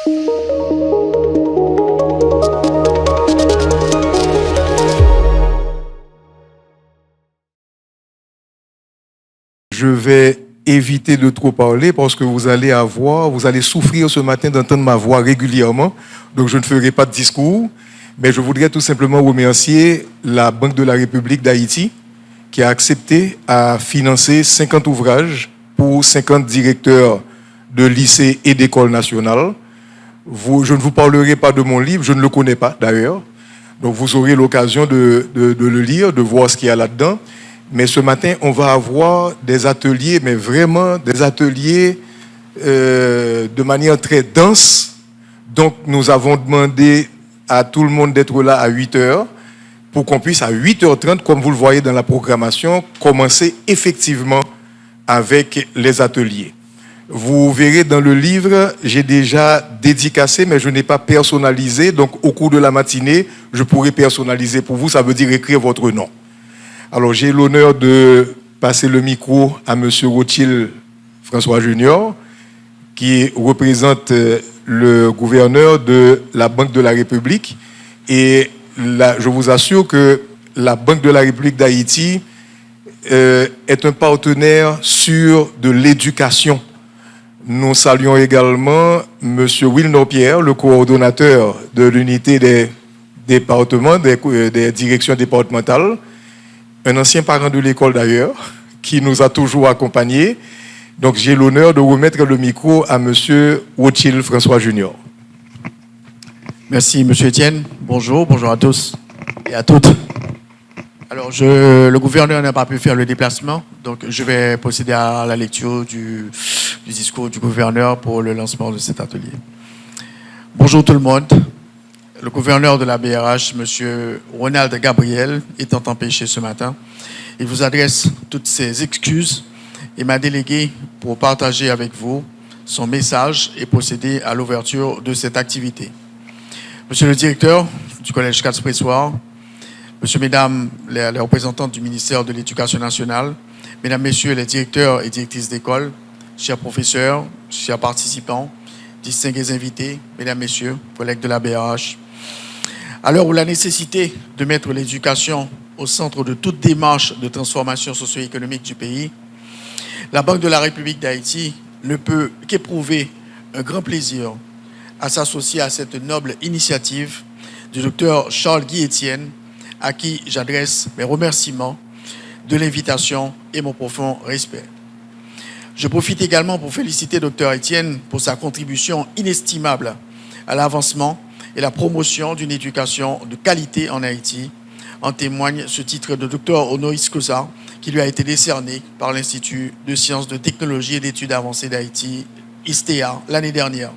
Je vais éviter de trop parler parce que vous allez souffrir ce matin d'entendre ma voix régulièrement. Donc je ne ferai pas de discours, mais je voudrais tout simplement remercier la Banque de la République d'Haïti qui a accepté à financer 50 ouvrages pour 50 directeurs de lycées et d'écoles nationales. Je ne vous parlerai pas de mon livre, je ne le connais pas d'ailleurs. Donc vous aurez l'occasion de le lire, de voir ce qu'il y a là-dedans. Mais ce matin, on va avoir des ateliers, mais vraiment des ateliers de manière très dense. Donc, nous avons demandé à tout le monde d'être là à 8h pour qu'on puisse, à 8h30, comme vous le voyez dans la programmation, commencer effectivement avec les ateliers. Vous verrez dans le livre, j'ai déjà dédicacé, mais je n'ai pas personnalisé. Donc, au cours de la matinée, je pourrai personnaliser pour vous. Ça veut dire écrire votre nom. Alors, j'ai l'honneur de passer le micro à M. Rothschild François Junior, qui représente le gouverneur de la Banque de la République. Et là, je vous assure que la Banque de la République d'Haïti est un partenaire sûr de l'éducation. Nous saluons également M. Wilner Pierre, le coordonnateur de l'unité des départements, des directions départementales, un ancien parent de l'école d'ailleurs, qui nous a toujours accompagnés. Donc j'ai l'honneur de remettre le micro à M. Rothschild François Junior. Merci M. Etienne. Bonjour à tous et à toutes. Alors le gouverneur n'a pas pu faire le déplacement, donc je vais procéder à la lecture du discours du gouverneur pour le lancement de cet atelier. Bonjour tout le monde. Le gouverneur de la BRH, M. Ronald Gabriel, étant empêché ce matin, il vous adresse toutes ses excuses et m'a délégué pour partager avec vous son message et procéder à l'ouverture de cette activité. Monsieur le directeur du Collège Quatre-Pressoirs, Monsieur, Mesdames, les représentants du ministère de l'Éducation nationale, Mesdames, Messieurs les directeurs et directrices d'école, chers professeurs, chers participants, distingués invités, Mesdames, Messieurs, collègues de la BRH, à l'heure où la nécessité de mettre l'éducation au centre de toute démarche de transformation socio-économique du pays, la Banque de la République d'Haïti ne peut qu'éprouver un grand plaisir à s'associer à cette noble initiative du docteur Charles-Guy Etienne, à qui j'adresse mes remerciements de l'invitation et mon profond respect. Je profite également pour féliciter Dr Etienne pour sa contribution inestimable à l'avancement et la promotion d'une éducation de qualité en Haïti. En témoigne ce titre de docteur honoris causa qui lui a été décerné par l'Institut de sciences, de technologie et d'études avancées d'Haïti, ISTEA, l'année dernière.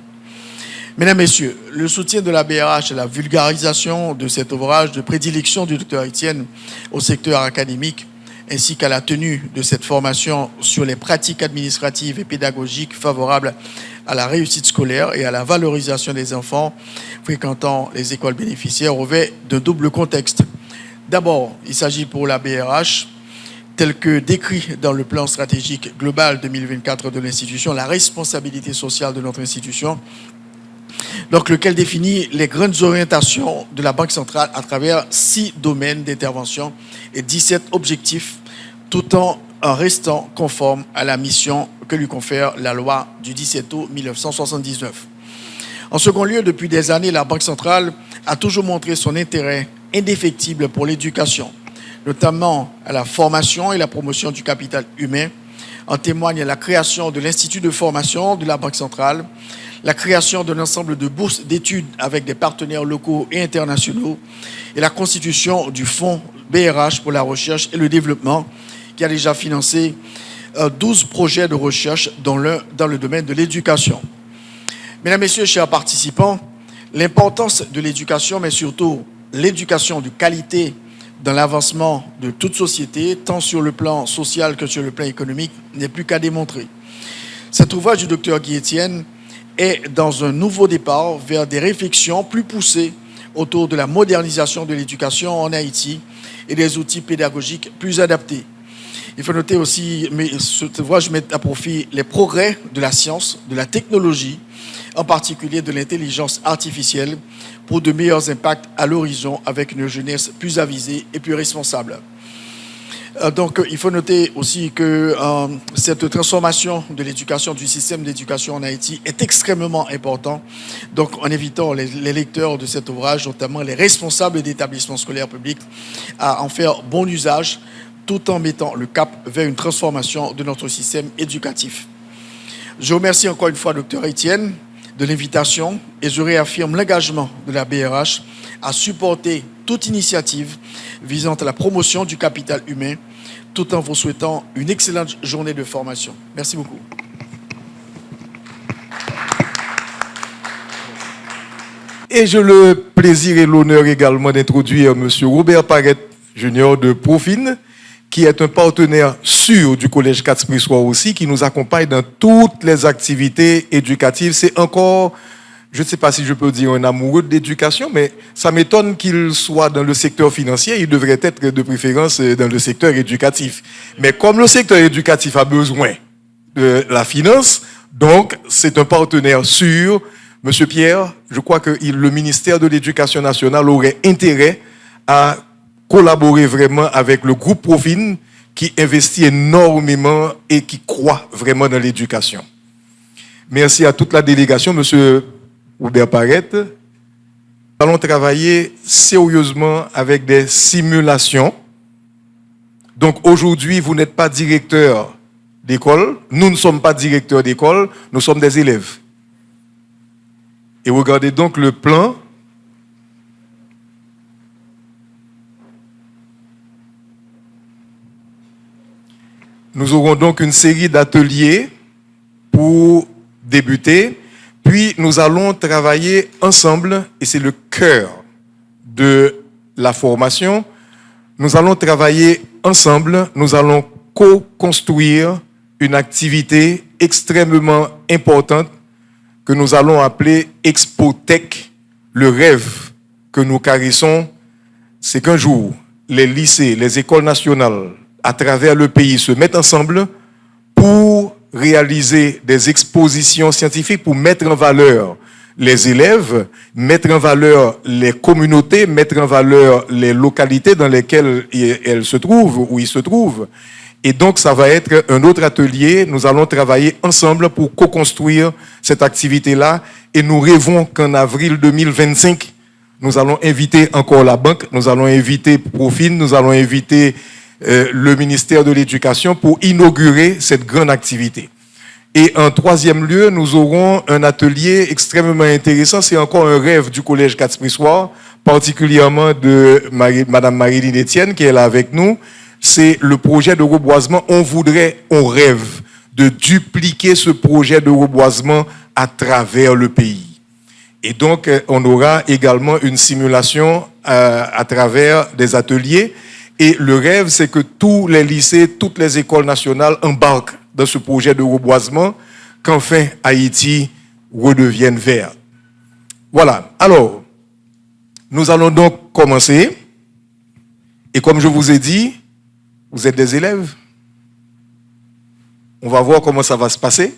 Mesdames, Messieurs, le soutien de la BRH et la vulgarisation de cet ouvrage de prédilection du docteur Etienne au secteur académique, ainsi qu'à la tenue de cette formation sur les pratiques administratives et pédagogiques favorables à la réussite scolaire et à la valorisation des enfants fréquentant les écoles bénéficiaires revêt de double contexte. D'abord, il s'agit pour la BRH, tel que décrit dans le plan stratégique global 2024 de l'institution, la responsabilité sociale de notre institution, donc lequel définit les grandes orientations de la Banque centrale à travers 6 domaines d'intervention et 17 objectifs, tout en restant conforme à la mission que lui confère la loi du 17 août 1979. En second lieu, depuis des années, la Banque centrale a toujours montré son intérêt indéfectible pour l'éducation, notamment à la formation et la promotion du capital humain. En témoigne la création de l'Institut de formation de la Banque centrale, la création d'un ensemble de bourses d'études avec des partenaires locaux et internationaux et la constitution du Fonds BRH pour la recherche et le développement qui a déjà financé 12 projets de recherche dans le domaine de l'éducation. Mesdames, Messieurs, chers participants, l'importance de l'éducation, mais surtout l'éducation de qualité dans l'avancement de toute société, tant sur le plan social que sur le plan économique, n'est plus qu'à démontrer. Cet ouvrage du docteur Guy Etienne est dans un nouveau départ vers des réflexions plus poussées autour de la modernisation de l'éducation en Haïti et des outils pédagogiques plus adaptés. Il faut noter aussi, mais ce ouvrage met à profit les progrès de la science, de la technologie, en particulier de l'intelligence artificielle, pour de meilleurs impacts à l'horizon avec une jeunesse plus avisée et plus responsable. Donc, il faut noter aussi que cette transformation de l'éducation, du système d'éducation en Haïti est extrêmement important. Donc, en invitant les lecteurs de cet ouvrage, notamment les responsables d'établissements scolaires publics, à en faire bon usage, tout en mettant le cap vers une transformation de notre système éducatif. Je remercie encore une fois Dr Etienne de l'invitation et je réaffirme l'engagement de la BRH à supporter toute initiative visant à la promotion du capital humain, tout en vous souhaitant une excellente journée de formation. Merci beaucoup. Et j'ai le plaisir et l'honneur également d'introduire M. Robert Parette, junior de Profine, qui est un partenaire sûr du Collège Catz-Prissois aussi, qui nous accompagne dans toutes les activités éducatives. C'est encore, je ne sais pas si je peux dire un amoureux de l'éducation, mais ça m'étonne qu'il soit dans le secteur financier. Il devrait être de préférence dans le secteur éducatif. Mais comme le secteur éducatif a besoin de la finance, donc c'est un partenaire sûr. Monsieur Pierre, je crois que le ministère de l'Éducation nationale aurait intérêt à collaborer vraiment avec le groupe Profine qui investit énormément et qui croit vraiment dans l'éducation. Merci à toute la délégation, monsieur Robert Parette. Nous allons travailler sérieusement avec des simulations. Donc aujourd'hui, vous n'êtes pas directeur d'école, nous ne sommes pas directeurs d'école, nous sommes des élèves. Et regardez donc le plan. Nous aurons donc une série d'ateliers pour débuter, puis nous allons travailler ensemble, et c'est le cœur de la formation, nous allons travailler ensemble, nous allons co-construire une activité extrêmement importante que nous allons appeler Expotech. Le rêve que nous caressons, c'est qu'un jour, les lycées, les écoles nationales, à travers le pays, se mettent ensemble pour réaliser des expositions scientifiques, pour mettre en valeur les élèves, mettre en valeur les communautés, mettre en valeur les localités dans lesquelles elles se trouvent, où ils se trouvent. Et donc, ça va être un autre atelier. Nous allons travailler ensemble pour co-construire cette activité-là. Et nous rêvons qu'en avril 2025, nous allons inviter encore la banque, nous allons inviter Profine, nous allons inviter le ministère de l'Éducation pour inaugurer cette grande activité. Et en troisième lieu, nous aurons un atelier extrêmement intéressant. C'est encore un rêve du Collège Catz-Prissois, particulièrement de Madame Marie-Line Etienne, qui est là avec nous. C'est le projet de reboisement. On rêve de dupliquer ce projet de reboisement à travers le pays. Et donc, on aura également une simulation à travers des ateliers. Et le rêve, c'est que tous les lycées, toutes les écoles nationales embarquent dans ce projet de reboisement, qu'enfin Haïti redevienne vert. Voilà. Alors, nous allons donc commencer. Et comme je vous ai dit, vous êtes des élèves. On va voir comment ça va se passer.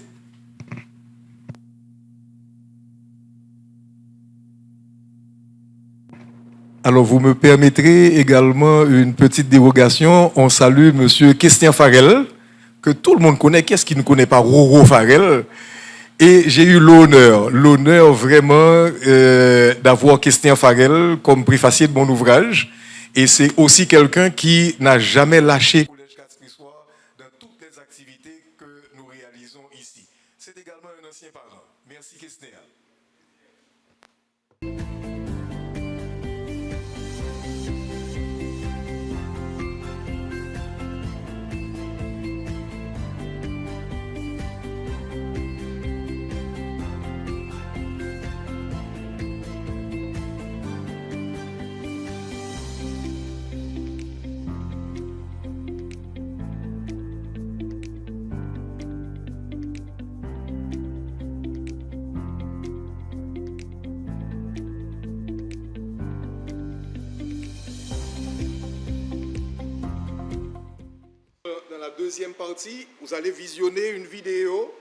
Alors, vous me permettrez également une petite dérogation. On salue M. Christian Farel, que tout le monde connaît. Qu'est-ce qui ne connaît pas Roro Farel? Et j'ai eu l'honneur vraiment d'avoir Christian Farel comme préfacier de mon ouvrage. Et c'est aussi quelqu'un qui n'a jamais lâché le Collège Catz-Prissois dans toutes les activités que nous réalisons ici. C'est également un ancien parent. Merci Christian. deuxième partie, vous allez visionner une vidéo.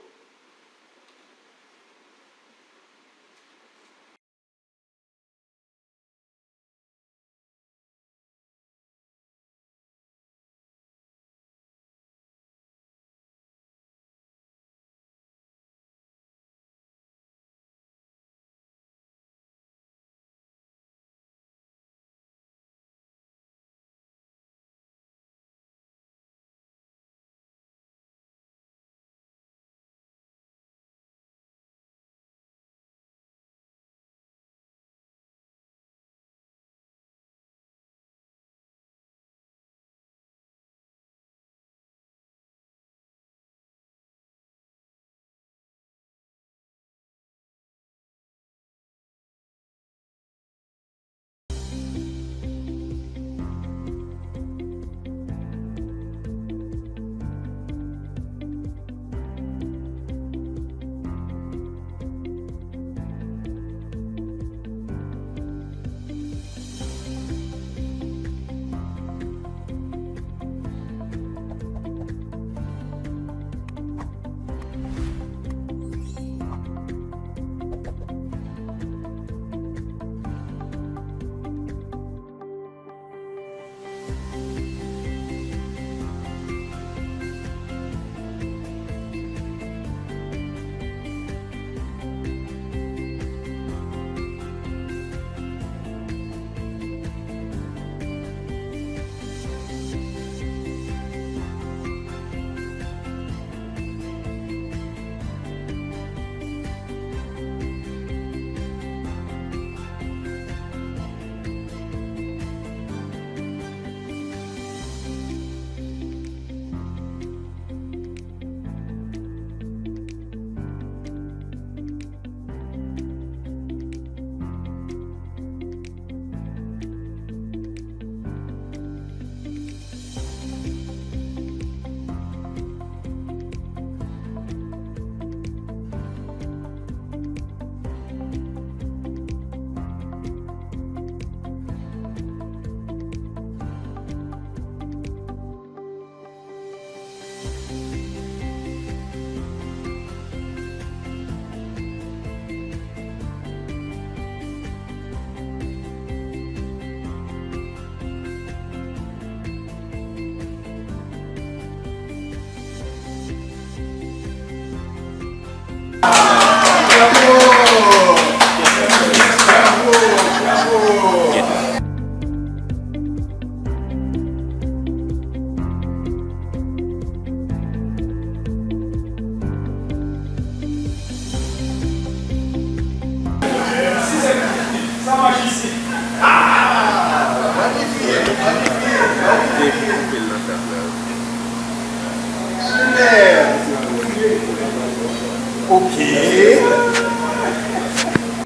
Ok.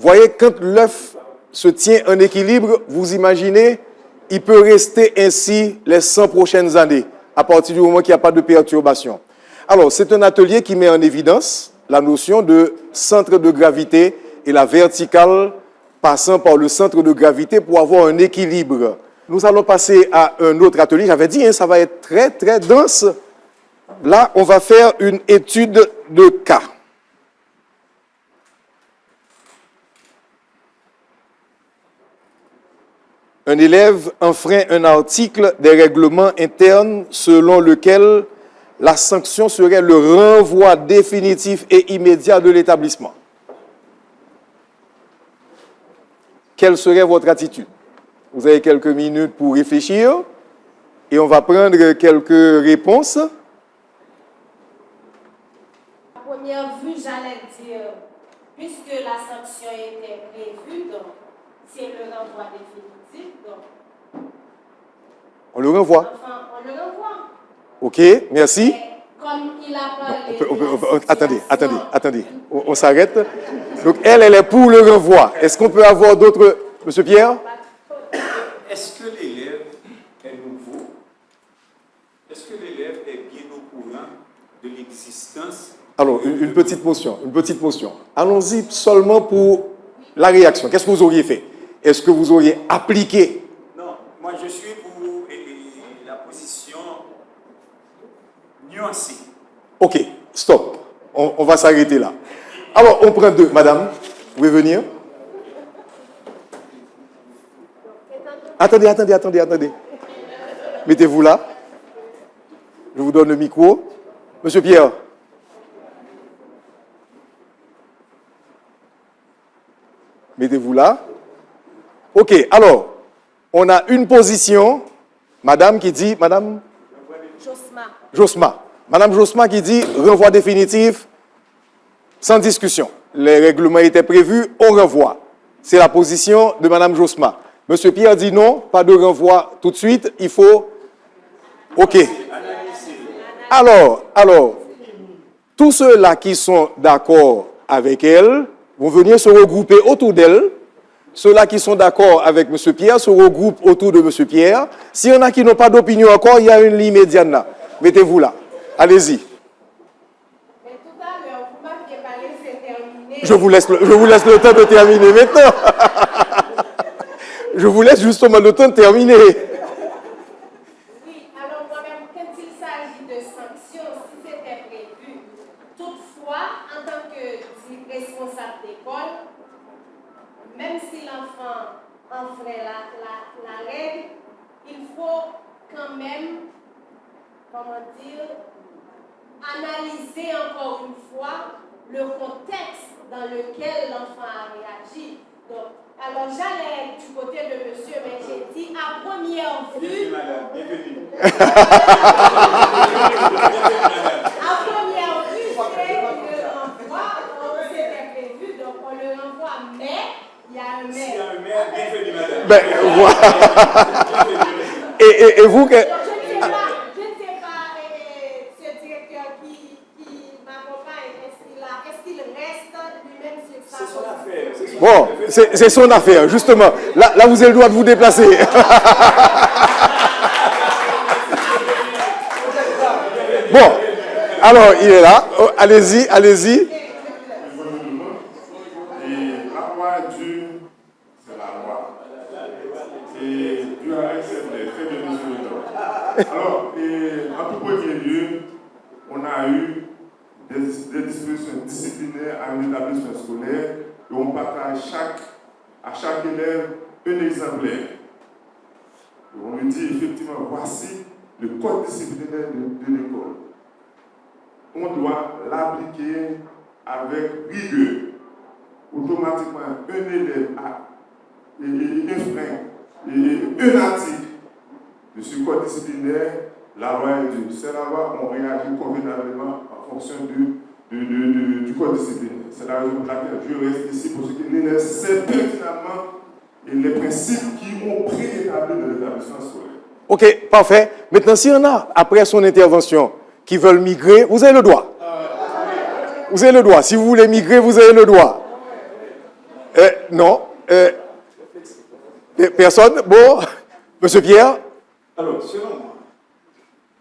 Voyez, quand l'œuf se tient en équilibre, vous imaginez, il peut rester ainsi les 100 prochaines années, à partir du moment qu'il n'y a pas de perturbation. Alors, c'est un atelier qui met en évidence la notion de centre de gravité et la verticale passant par le centre de gravité pour avoir un équilibre. Nous allons passer à un autre atelier. J'avais dit, ça va être très, très dense. Là, on va faire une étude de cas. Un élève enfreint un article des règlements internes selon lequel la sanction serait le renvoi définitif et immédiat de l'établissement. Quelle serait votre attitude? Vous avez quelques minutes pour réfléchir et on va prendre quelques réponses. À première vue, j'allais dire, puisque la sanction était prévue, donc c'est le renvoi définitif, donc. On le renvoie. Enfin, on le renvoie. Ok, merci. Mais comme il a parlé. Attendez. On s'arrête. Donc, elle est pour le renvoi. Est-ce qu'on peut avoir d'autres. Monsieur Pierre? Est-ce que l'élève est nouveau? Est-ce que l'élève est bien au courant de l'existence? Alors, une petite motion. Allons-y seulement pour la réaction. Qu'est-ce que vous auriez fait? Est-ce que vous auriez appliqué? Non, moi je suis pour la position non. nuancé. Ok, stop. On va s'arrêter là. Alors, on prend deux. Madame, vous pouvez venir? Attendez. Mettez-vous là. Je vous donne le micro. Monsieur Pierre. Mettez-vous là. Ok, alors, on a une position. Madame qui dit, Madame Josma. Madame Josma qui dit renvoi définitif sans discussion. Les règlements étaient prévus, on renvoie. C'est la position de Madame Josma. Monsieur Pierre dit non, pas de renvoi tout de suite, il faut... Ok. Alors, tous ceux-là qui sont d'accord avec elle vont venir se regrouper autour d'elle. Ceux-là qui sont d'accord avec M. Pierre se regroupent autour de M. Pierre. S'il y en a qui n'ont pas d'opinion encore, il y a une ligne médiane là. Mettez-vous là. Allez-y. Mais tout à l'heure, vous m'aviez parlé, c'est terminé. Je vous laisse le temps de terminer maintenant. Je vous laisse justement le temps de terminer. Oui, alors moi-même, quand il s'agit de sanctions, si c'était prévu, toutefois, en tant que responsable d'école, même si l'enfant enfreint la règle, il faut quand même, analyser encore une fois le contexte dans lequel l'enfant a réagi. Donc, alors j'allais du côté de monsieur, mais j'ai dit à première vue. Bienvenue, madame, bienvenue. À première vue, c'est le renvoi, c'était prévu, donc on le renvoie, mais il y a un S'il y mais. a un maire, bienvenue, madame. Ben, voilà. Et vous que... Je ne sais pas, ce directeur qui m'accompagne, est-ce qu'il reste lui-même sur sa C'est son affaire. Bon, c'est son affaire, justement. Là, vous avez le droit de vous déplacer. Bon, alors, il est là. Oh, allez-y. Et la loi est due, c'est la loi. Et Dieu a accepté, très bien, monsieur le Président. Alors, en tout premier lieu, on a eu des dispositions disciplinaires à un établissement scolaire et on partage à chaque élève un exemplaire. Et on lui dit effectivement, voici le code disciplinaire de l'école. On doit l'appliquer avec rigueur. Automatiquement, un élève a un frein et un article de ce code disciplinaire, la loi est due. C'est la loi, on réagit convenablement en fonction du code disciplinaire. C'est la raison pour laquelle je reste ici pour ce que l'élève sait pertinemment les principes qui ont préétabli de l'établissement scolaire. Ok, parfait. Maintenant, s'il y en a, après son intervention, qui veulent migrer, vous avez le droit. Vous avez le droit. Si vous voulez migrer, vous avez le droit. Non. Personne? Bon. Monsieur Pierre? Alors, selon moi,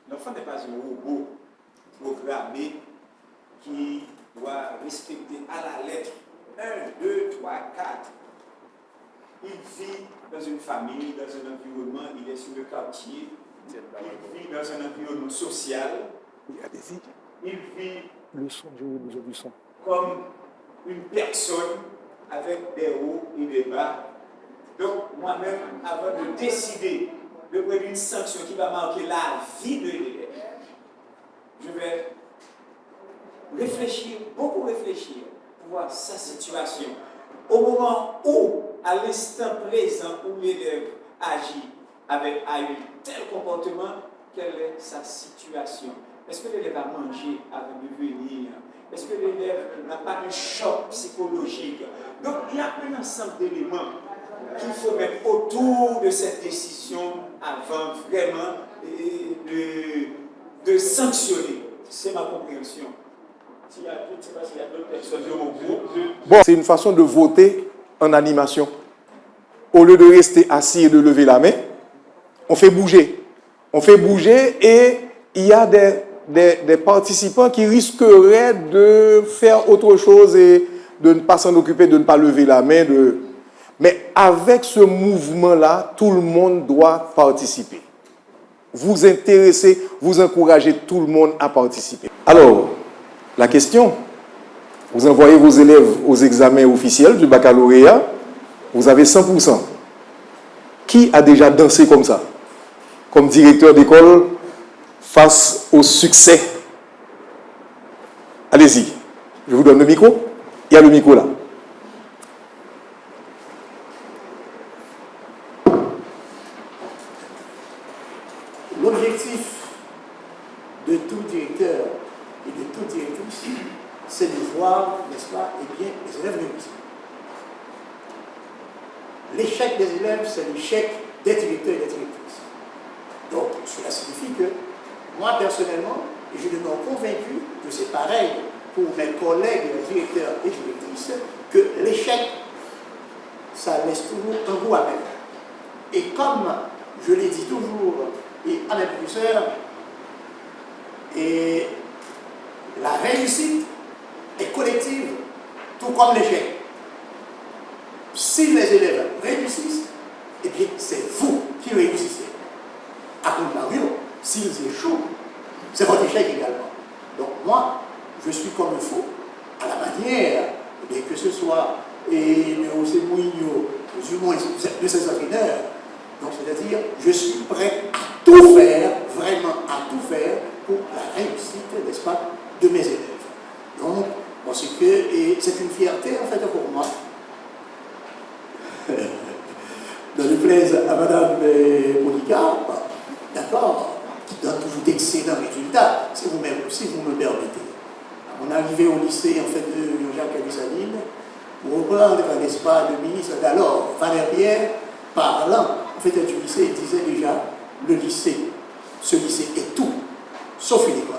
l'enfant n'est pas un robot programmé qui doit respecter à la lettre 1, 2, 3, 4. Il vit dans une famille, dans un environnement, il est sur le quartier, il vit dans un environnement social, il vit comme une personne avec des hauts et des bas. Donc, moi-même, avant de décider de prendre une sanction qui va marquer la vie de l'élève, je vais réfléchir, beaucoup réfléchir, pour voir sa situation. Au moment où, à l'instant présent où l'élève agit a eu tel comportement, quelle est sa situation? Est-ce que l'élève a mangé avant de venir? Est-ce que l'élève n'a pas un choc psychologique? Donc, il y a un ensemble d'éléments qu'il faut mettre autour de cette décision avant vraiment de sanctionner. C'est ma compréhension. Je ne sais pas s'il y a d'autres personnes de mon groupe. Bon, c'est une façon de voter en animation. Au lieu de rester assis et de lever la main, on fait bouger. On fait bouger et il y a des participants qui risqueraient de faire autre chose et de ne pas s'en occuper, de ne pas lever la main. Mais avec ce mouvement-là, tout le monde doit participer. vous intéressez, vous encouragez tout le monde à participer. Alors, la question, vous envoyez vos élèves aux examens officiels du baccalauréat, vous avez 100%. Qui a déjà dansé comme ça, comme directeur d'école, face au succès? Allez-y, je vous donne le micro. Il y a le micro là. L'objectif de tout directeur et de toute directrice, c'est de voir, n'est-ce pas, eh bien, les élèves réussir. L'échec des élèves, c'est l'échec des directeurs et des directrices. Donc, cela signifie que moi, personnellement, je demeure convaincu que c'est pareil pour mes collègues directeurs et directrices, que l'échec, ça laisse toujours un goût amer. Et comme je l'ai dit toujours et à mes professeurs, et la réussite est collective, tout comme l'échec. Si les élèves réussissent, eh bien, c'est vous qui réussissez. À contrario, s'ils échouent, c'est votre échec également. Donc moi, je suis comme il faut, à la manière, eh bien, que ce soit de José Mourinho, du moins de ses entraîneurs. Donc c'est-à-dire, je suis prêt à tout faire, vraiment à tout faire, pour la réussite, n'est-ce pas, de mes élèves. Donc, parce que c'est une fierté, en fait, pour moi. Dans le plaise à Madame Monica, d'accord, qui donne toujours d'excellents résultats, si vous me permettez. À mon arrivée au lycée, en fait, de Jacques Dessalines, pour reprendre, n'est-ce pas, le ministre d'alors, Valère Pierre, parlant, en fait, du lycée, il disait déjà, le lycée, ce lycée est tout, sauf une école.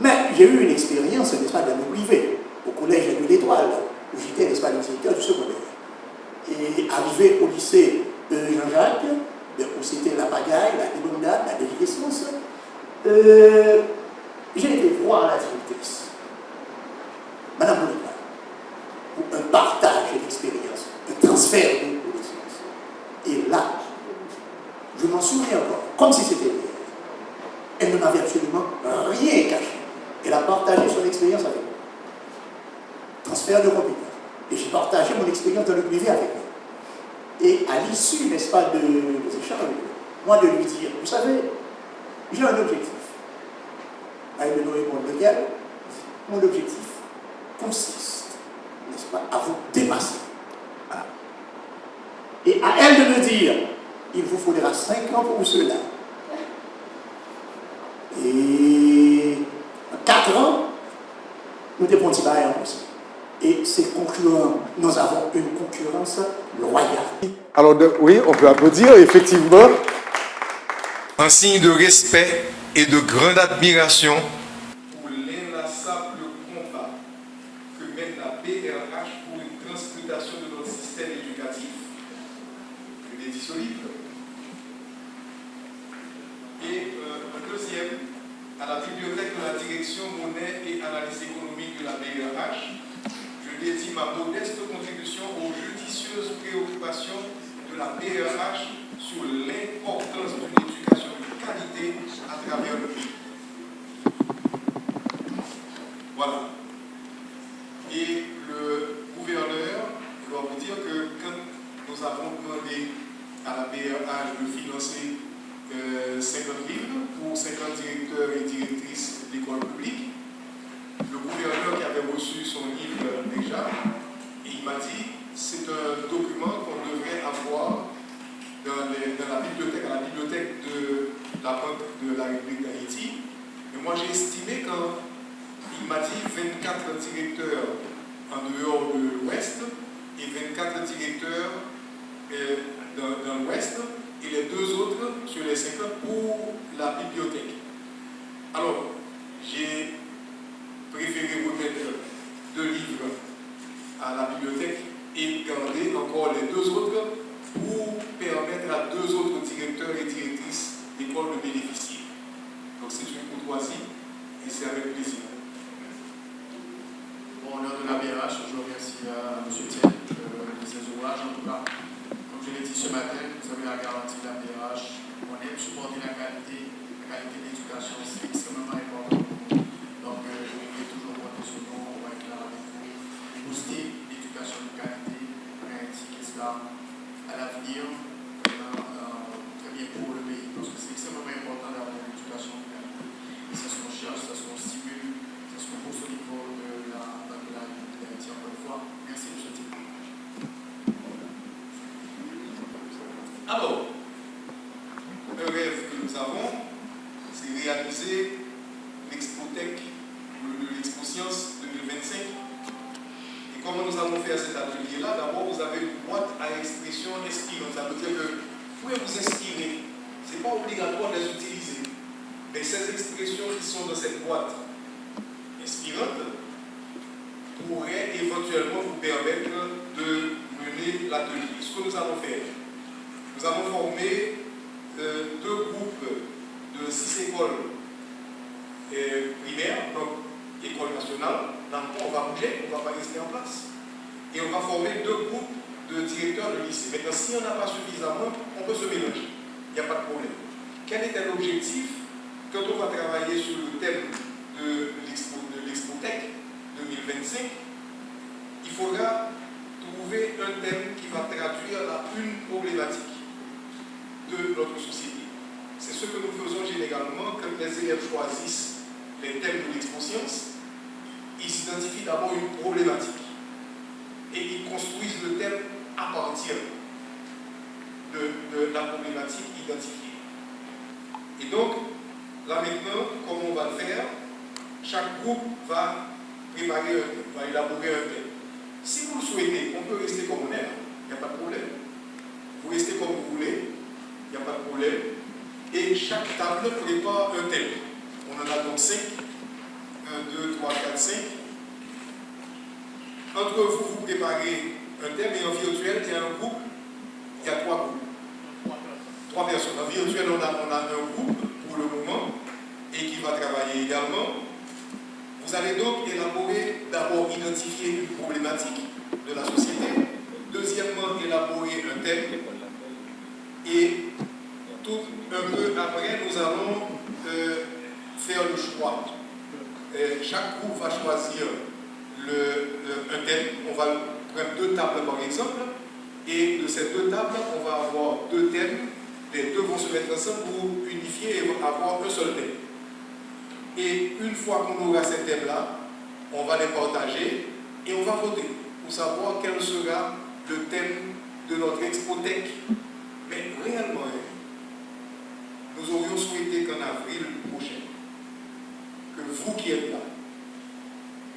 Mais j'ai eu une expérience, n'est-ce pas, dans le privé, au collège de l'Étoile, où j'étais, n'est-ce pas, le directeur du secondaire. Et arrivé au lycée de Jean-Jacques, où c'était la pagaille, la débandade, la déliquescence, j'ai été voir la directrice, Madame Monica, pour un partage d'expérience, un transfert de connaissances. Et là, je m'en souviens encore, comme si c'était hier. Elle ne m'avait absolument rien caché. Elle a partagé son expérience avec moi. Transfert de compétences. Et j'ai partagé mon expérience dans le privé avec elle. Et à l'issue, n'est-ce pas, des échanges, moi de lui dire, vous savez, j'ai un objectif. Elle me répond lequel? Mon objectif consiste, n'est-ce pas, à vous dépasser. Voilà. Et à elle de me dire, il vous faudra 5 ans pour cela. Et 4 ans, nous devons y aller aussi. Et ces concurrents, nous avons une concurrence loyale. Alors, oui, on peut applaudir, effectivement. En signe de respect et de grande admiration pour l'inlassable combat que mène la PRH pour une transmutation de notre système éducatif, je l'ai dit solide. Et un deuxième, à la bibliothèque de la direction monnaie et analyse économique de la PRH, je lui ai dit ma modeste contribution aux judicieuses préoccupations de la PRH sur l'importance d'une éducation de qualité à travers le pays. Voilà. Et le gouverneur, je dois vous dire que quand nous avons demandé à la PRH de financer 50 livres pour 50 directeurs et directrices d'école publique, le gouverneur qui avait reçu son livre déjà, et il m'a dit c'est un document qu'on devrait avoir dans la bibliothèque, à la bibliothèque de la Banque de la République d'Haïti. Et moi j'ai estimé quand il m'a dit 24 directeurs en dehors de l'Ouest et 24 directeurs dans l'Ouest et les 2 autres sur les 50 pour la bibliothèque. Alors, j'ai préféré remettre 2 livres à la bibliothèque et garder encore les 2 autres pour permettre à 2 autres directeurs et directrices d'école de bénéficier. Donc c'est une courtoisie et c'est avec plaisir. Bon, au nom de la BRH, je remercie M. Thiel de ses ouvrages. En tout cas, comme je l'ai dit ce matin, vous avez la garantie de la BRH. On est qualité de l'éducation, c'est extrêmement important pour nous. Donc, je vais toujours compter sur nous, on va être là avec vous, booster l'éducation de qualité, indiquer cela à l'avenir, très bien pour le pays, parce que c'est extrêmement important d'avoir une éducation de qualité. Et c'est ce qu'on cherche, c'est ce qu'on stimule, c'est ce qu'on pousse au niveau de la d'Haïti. Encore une fois, merci M. Thibault. Alors, un rêve que nous avons, c'est réaliser l'Expotech, l'Expo Science 2025. Et comment nous allons faire cet atelier-là? D'abord, vous avez une boîte à expression inspirante. Ça veut dire que vous pouvez vous inspirer. Ce n'est pas obligatoire de les utiliser. Mais ces expressions qui sont dans cette boîte inspirante pourraient éventuellement vous permettre de mener l'atelier. Ce que nous allons faire, nous avons formé 2 groupes de 6 écoles primaires, donc école nationale, dans le on va bouger, on ne va pas rester en place. Et on va former 2 groupes de directeurs de lycée. Maintenant, si on n'a pas suffisamment, on peut se mélanger. Il n'y a pas de problème. Quel était l'objectif quand on va travailler sur le thème de l'Expotech 2025? Il faudra trouver un thème qui va traduire une problématique de notre société. C'est ce que nous faisons généralement quand les élèves choisissent les thèmes de l'Expo Science. Ils s'identifient d'abord une problématique et ils construisent le thème à partir de la problématique identifiée. Et donc, là maintenant, comment on va le faire? Chaque groupe va préparer va élaborer un thème. Si vous le souhaitez, on peut rester comme on est, il n'y a pas de problème. Vous restez comme vous voulez, il n'y a pas de problème. Et chaque table prépare un thème. On en a donc 5. 1, 2, 3, 4, 5. Entre vous, vous préparez un thème et en virtuel, il y a un groupe, il y a 3 groupes. 3 personnes. En virtuel, on a un groupe pour le moment et qui va travailler également. Vous allez donc élaborer, d'abord identifier une problématique de la société, deuxièmement élaborer un thème et tout un peu après nous allons faire le choix. Chaque groupe va choisir un thème, on va prendre 2 tables par exemple et de ces 2 tables on va avoir 2 thèmes, les 2 vont se mettre ensemble pour unifier et avoir un seul thème. Et une fois qu'on aura ces thèmes-là, on va les partager et on va voter pour savoir quel sera le thème de notre Expotech. Mais réellement, nous aurions souhaité qu'en avril prochain, que vous qui êtes là,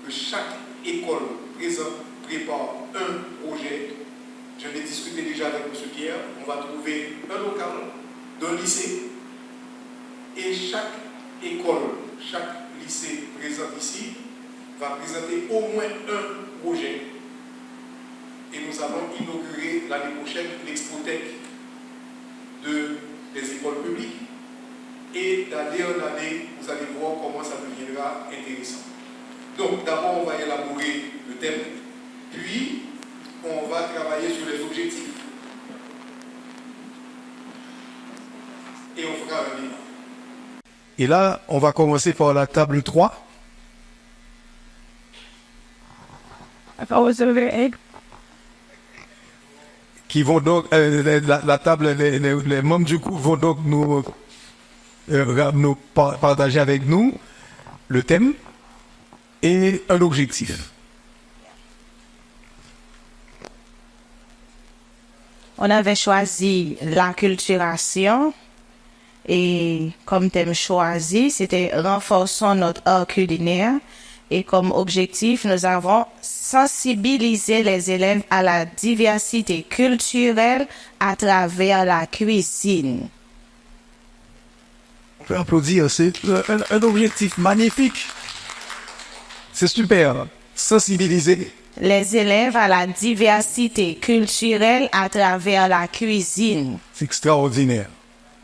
que chaque école présente prépare un projet. Je l'ai discuté déjà avec M. Pierre, on va trouver un local d'un lycée et chaque école, chaque lycée présent ici va présenter au moins un projet. Et nous allons inaugurer l'année prochaine l'Expotech des écoles publiques. Et d'année en année, vous allez voir comment ça deviendra intéressant. Donc, d'abord, on va élaborer le thème, puis on va travailler sur les objectifs. Et on fera un bilan. Et là, on va commencer par la table 3. Qui vont donc, la table, les membres du groupe vont donc nous partager avec nous le thème et un objectif. On avait choisi l'acculturation et comme thème choisi, c'était renforçons notre art culinaire et comme objectif, nous avons sensibilisé les élèves à la diversité culturelle à travers la cuisine. On peut applaudir, c'est un objectif magnifique. C'est super, sensibiliser les élèves à la diversité culturelle à travers la cuisine. C'est extraordinaire.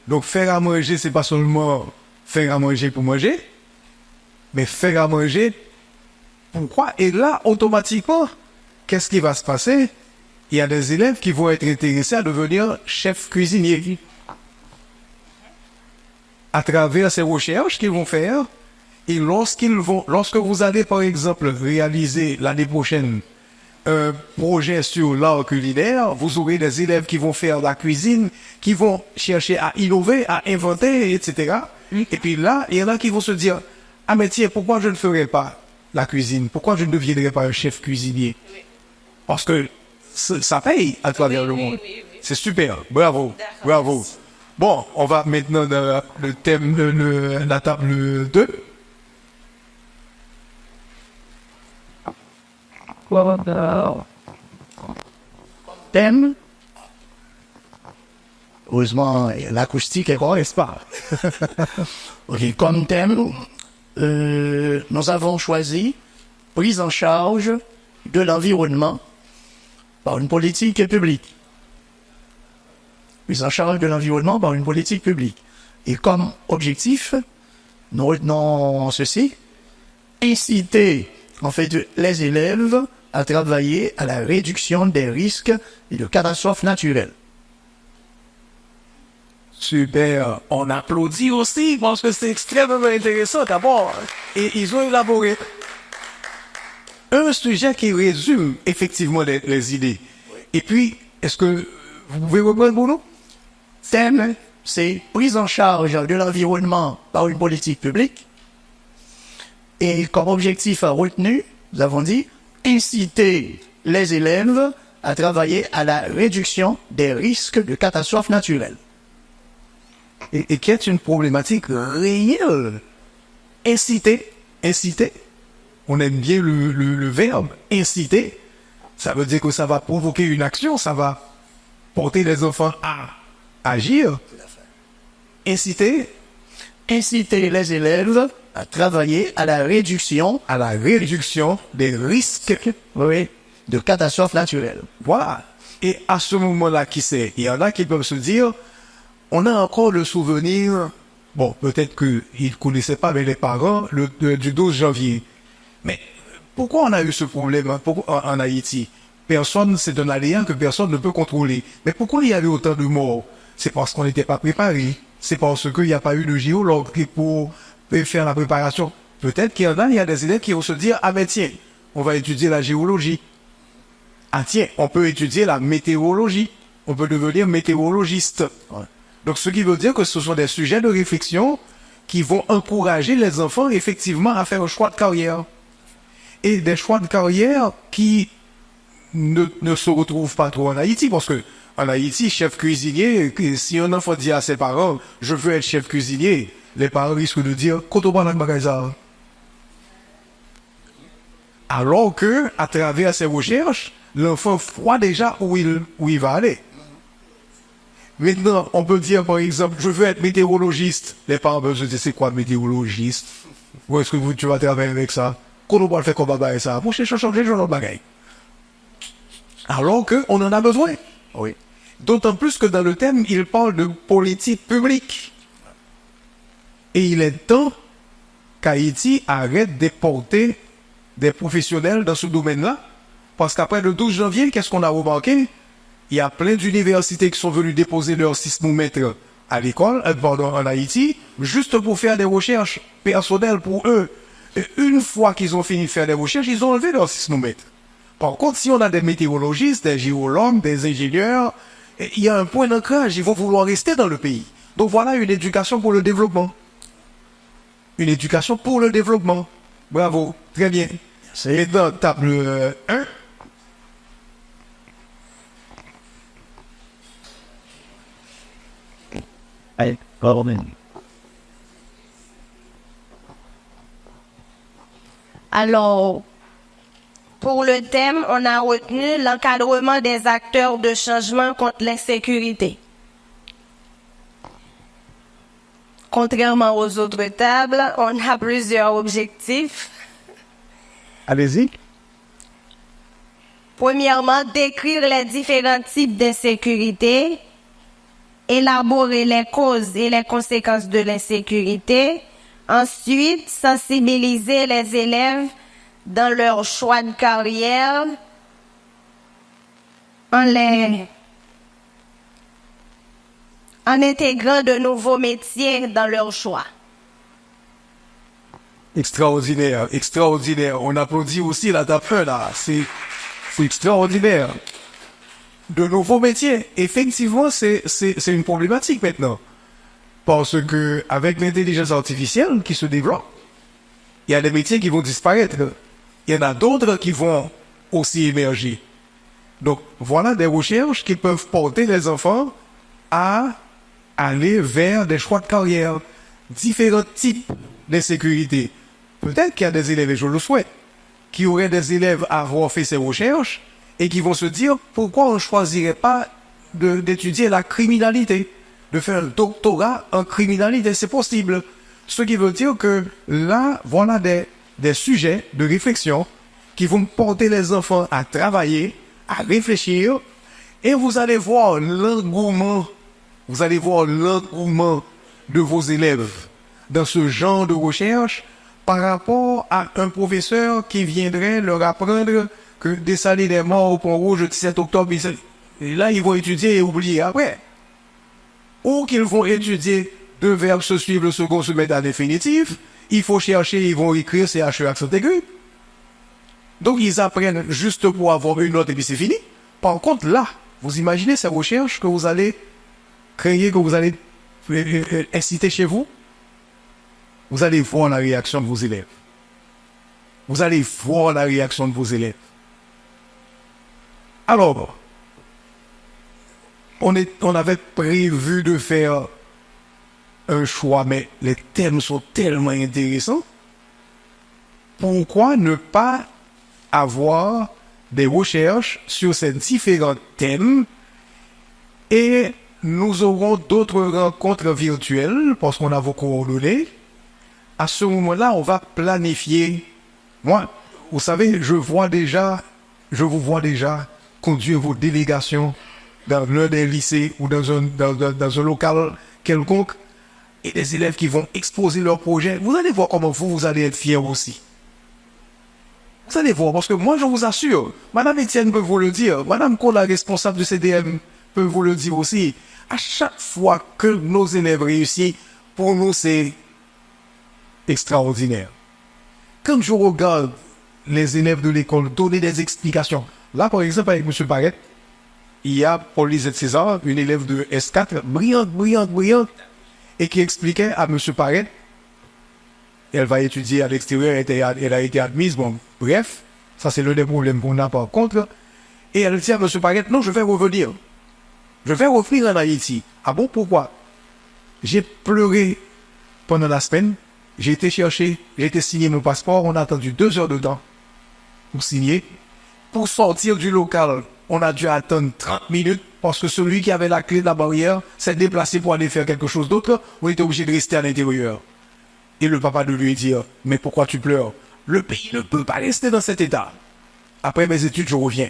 Donc faire à manger, c'est pas seulement faire à manger pour manger, mais faire à manger, pourquoi? Et là, automatiquement, qu'est-ce qui va se passer? Il y a des élèves qui vont être intéressés à devenir chefs cuisiniers. à travers ces recherches qu'ils vont faire. Et lorsque vous allez, par exemple, réaliser l'année prochaine un projet sur l'art culinaire, vous aurez des élèves qui vont faire la cuisine, qui vont chercher à innover, à inventer, etc. Et puis là, il y en a qui vont se dire, ah mais tiens, pourquoi je ne ferais pas la cuisine? Pourquoi je ne deviendrais pas un chef cuisinier? Parce que ça paye à travers le monde. C'est super. Bravo. Bravo. Bon, on va maintenant dans le thème de la table 2. Thème. Heureusement, l'acoustique est bon, n'est-ce pas? Ok, comme thème, nous avons choisi prise en charge de l'environnement par une politique publique. Prise en charge de l'environnement par une politique publique. Et comme objectif, nous retenons ceci, inciter en fait les élèves à travailler à la réduction des risques et de catastrophes naturelles. Super. On applaudit aussi parce que c'est extrêmement intéressant d'abord. Et ils ont élaboré un sujet qui résume effectivement les idées. Et puis, est-ce que vous pouvez reprendre pour nous? Thème, c'est prise en charge de l'environnement par une politique publique. Et comme objectif retenu, nous avons dit inciter les élèves à travailler à la réduction des risques de catastrophes naturelles. Et qui est une problématique réelle. Inciter. On aime bien le verbe inciter. Ça veut dire que ça va provoquer une action, ça va porter les enfants à agir. Inciter les élèves à travailler à la réduction des risques de catastrophes naturelles. Voilà. Et à ce moment-là, qui sait? Il y en a qui peuvent se dire, on a encore le souvenir, bon, peut-être qu'ils ne connaissaient pas, mais les parents, du 12 janvier. Mais pourquoi on a eu ce problème en Haïti? Personne, c'est un aléa que personne ne peut contrôler. Mais pourquoi il y avait autant de morts? C'est parce qu'on n'était pas préparé. C'est parce qu'il n'y a pas eu de géologue pour faire la préparation. Peut-être qu'il y a des élèves qui vont se dire, ah ben tiens, on va étudier la géologie. Ah tiens, on peut étudier la météorologie. On peut devenir météorologiste. Ouais. Donc ce qui veut dire que ce sont des sujets de réflexion qui vont encourager les enfants effectivement à faire un choix de carrière. Et des choix de carrière qui ne se retrouvent pas trop en Haïti, parce que en Haïti, chef cuisinier, si un enfant dit à ses parents, je veux être chef cuisinier, les parents risquent de dire, quand on va dans le ça. Alors que, à travers ces recherches, l'enfant voit déjà où il va aller. Maintenant, on peut dire, par exemple, je veux être météorologiste. Les parents peuvent se dire, c'est quoi météorologiste? Où est-ce que tu vas travailler avec ça? Quand on va le faire comme ça? Moi, je change de bagaille. Alors qu'on en a besoin. Oui. D'autant plus que dans le thème, il parle de politique publique. Et il est temps qu'Haïti arrête d'importer des professionnels dans ce domaine-là. Parce qu'après le 12 janvier, qu'est-ce qu'on a remarqué? Il y a plein d'universités qui sont venues déposer leur sismomètre à l'école, en Haïti, juste pour faire des recherches personnelles pour eux. Et une fois qu'ils ont fini de faire des recherches, ils ont enlevé leur sismomètre. Par contre, si on a des météorologistes, des géologues, des ingénieurs, il y a un point d'ancrage, ils vont vouloir rester dans le pays. Donc voilà une éducation pour le développement. Une éducation pour le développement. Bravo, très bien. C'est dans table 1. Allez, pardon. Alors, pour le thème, on a retenu l'encadrement des acteurs de changement contre l'insécurité. Contrairement aux autres tables, on a plusieurs objectifs. Allez-y. Premièrement, décrire les différents types d'insécurité, élaborer les causes et les conséquences de l'insécurité. Ensuite, sensibiliser les élèves dans leur choix de carrière en intégrant de nouveaux métiers dans leur choix. Extraordinaire, extraordinaire. On applaudit aussi la tapeur là. C'est extraordinaire. De nouveaux métiers. Effectivement, c'est une problématique maintenant. Parce que, avec l'intelligence artificielle qui se développe, il y a des métiers qui vont disparaître. Il y en a d'autres qui vont aussi émerger. Donc, voilà des recherches qui peuvent porter les enfants à aller vers des choix de carrière, différents types d'insécurité. Peut-être qu'il y a des élèves, et je le souhaite, qui auraient des élèves à avoir fait ces recherches et qui vont se dire pourquoi on ne choisirait pas d'étudier la criminalité, de faire un doctorat en criminalité. C'est possible. Ce qui veut dire que là, voilà des sujets de réflexion qui vont porter les enfants à travailler, à réfléchir, et vous allez voir l'engouement de vos élèves dans ce genre de recherche par rapport à un professeur qui viendrait leur apprendre que Dessalines est mort au Pont Rouge le 17 octobre. Et là, ils vont étudier et oublier après. Ou qu'ils vont étudier deux verbes se suivent, le second se met à définitif. Il faut chercher, ils vont écrire CHE accent aigu. Donc, ils apprennent juste pour avoir une note et puis c'est fini. Par contre, là, vous imaginez ces recherches que vous allez créer, que vous allez inciter chez vous. Vous allez voir la réaction de vos élèves. Vous allez voir la réaction de vos élèves. Alors, on avait prévu de faire un choix, mais les thèmes sont tellement intéressants. Pourquoi ne pas avoir des recherches sur ces différents thèmes et nous aurons d'autres rencontres virtuelles parce qu'on a vos coordonnées. À ce moment-là, on va planifier. Moi, vous savez, je vous vois déjà conduire vos délégations dans l'un des lycées ou dans un local quelconque et des élèves qui vont exposer leurs projets. Vous allez voir comment vous allez être fiers aussi. Vous allez voir, parce que moi, je vous assure, Madame Etienne peut vous le dire, Madame Cole, la responsable du CDM, peut vous le dire aussi. À chaque fois que nos élèves réussissent, pour nous, c'est extraordinaire. Quand je regarde les élèves de l'école donner des explications, là, par exemple, avec M. Barrette, il y a pour Lisette César, une élève de S4, brillante, et qui expliquait à M. Barrette, elle va étudier à l'extérieur, elle a été admise, bon, bref, ça c'est l'un des problèmes qu'on a par contre, et elle dit à M. Barrette, non, je vais revenir. Je vais revenir en Haïti. Ah bon, pourquoi? J'ai pleuré pendant la semaine, j'ai été signer mon passeport, on a attendu 2 heures de temps pour signer. Pour sortir du local, on a dû attendre 30 minutes parce que celui qui avait la clé de la barrière s'est déplacé pour aller faire quelque chose d'autre, on était obligé de rester à l'intérieur. Et le papa de lui dire, mais pourquoi tu pleures? Le pays ne peut pas rester dans cet état. Après mes études, je reviens.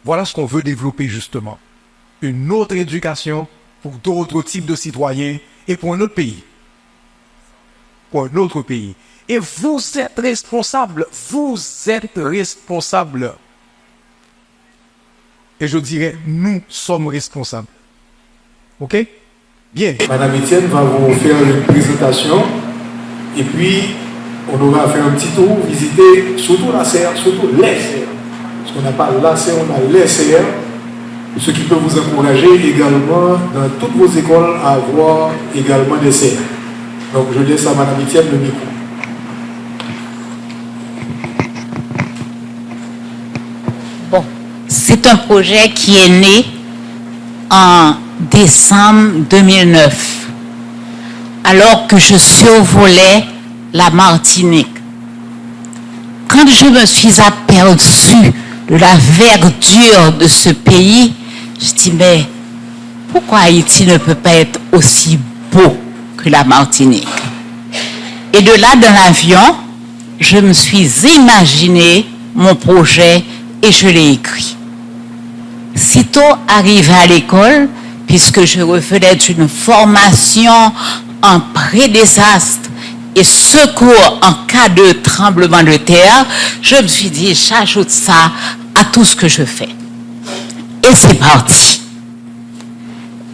Voilà ce qu'on veut développer justement. Une autre éducation pour d'autres types de citoyens et pour un autre pays. Et vous êtes responsables. Et je dirais, nous sommes responsables. Ok? Bien. Madame Etienne va vous faire une présentation et puis on aura fait un petit tour, visiter surtout la serre, surtout les serres. Parce qu'on n'a pas la serre, on a les serres. Ce qui peut vous encourager également dans toutes vos écoles à avoir également des serres. Donc je laisse à Madame Etienne le micro. Bon, c'est un projet qui est né en décembre 2009, alors que je survolais la Martinique. Quand je me suis aperçue de la verdure de ce pays, je dis, mais pourquoi Haïti ne peut pas être aussi beau que la Martinique? Et de là, dans l'avion, je me suis imaginé mon projet et je l'ai écrit. Sitôt arrivé à l'école, puisque je revenais d'une formation en pré-désastre et secours en cas de tremblement de terre, je me suis dit, j'ajoute ça à tout ce que je fais. Et c'est parti.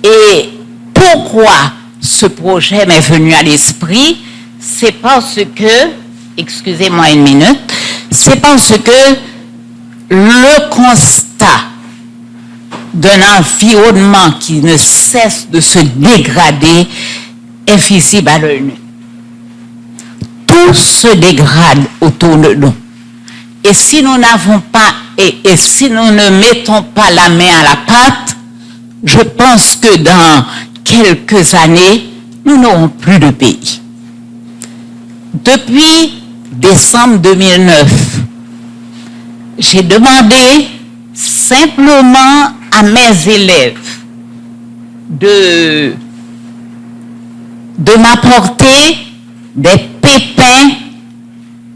Et pourquoi ce projet m'est venu à l'esprit? C'est parce que, excusez-moi une minute, c'est parce que le constat d'un environnement qui ne cesse de se dégrader est visible à l'œil nu. Tout se dégrade autour de nous. Et si nous n'avons pas, et si nous ne mettons pas la main à la pâte, je pense que dans quelques années, nous n'aurons plus de pays. Depuis décembre 2009, j'ai demandé simplement à mes élèves de m'apporter des pépins